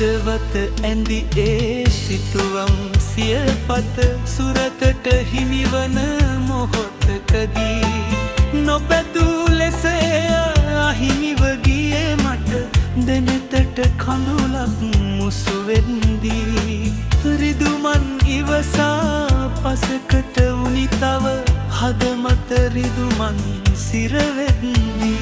හදවත ඇඳි ඒ සිතුවම් සියපත සුරතට හිමිවන මොහොතකදී නොපැදූ ලෙස අහිමිව ගියේ මට දෙනෙතට කඳුලක් මුසු වෙද්දී රිදුමන් ඉවසා පසකට වුනි තව හදමත රිදුමන් සිරවෙද්දී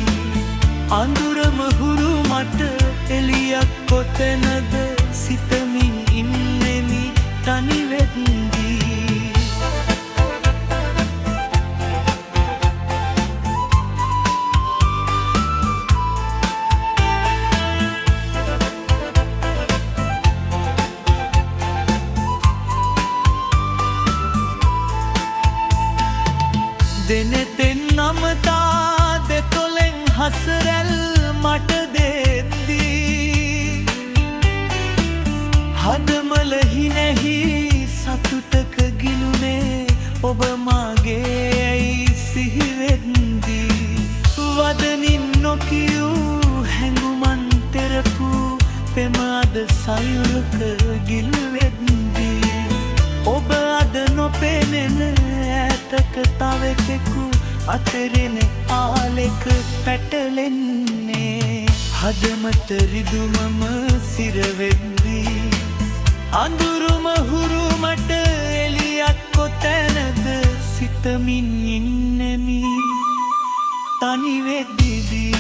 අඳුරම හුරු මට එලියක් කොතැනද සිතමින් ඉන්නෙමි තනි වෙද්දී දෙනෙතෙන් නමතා දෙතොලෙන් හසරැල් මට දෙද්දී හදමලහි නැහි සතුටක ගිලුනේ ඔබ මාගේ ඇයි සිහිවෙද්දී වදනින් නොකියූ හැඟුමන් තෙරපු පෙම අද සයුරක ගිල්වෙද්දී ඔබ අද නොපෙනෙන ඈතක තවෙකෙකු අතරෙන ආලෙක පැටලෙන්නේ හදමත රිදුමම සිරවෙද්දී අඳුරුම හුරු මට එලියක් කොතැනද සිතමින් ඉන්නෙමි තනි වෙද්දී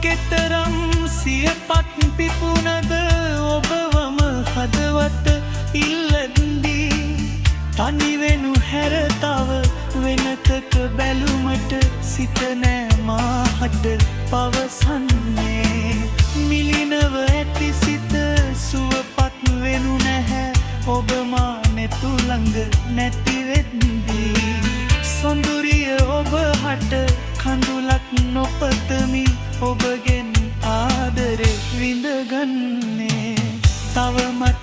කෙතරම් සියපත් පිපුණද ඔබවම හදවත ඉල්ලද්දී තනිවෙනු හැර තව වෙනතක බැලුමට සිත නෑ මාහට පවසන්නේ මිලිනව ඇති සිත සුවපත් වෙනු නැහැ ඔබ මා නෙතු ළඟ නැතිවෙද්දී සොඳුරිය ඔබ හට කඳුලක් නොපතමි ඔබගෙන් ආදරේ විඳගන්නේ තවමත්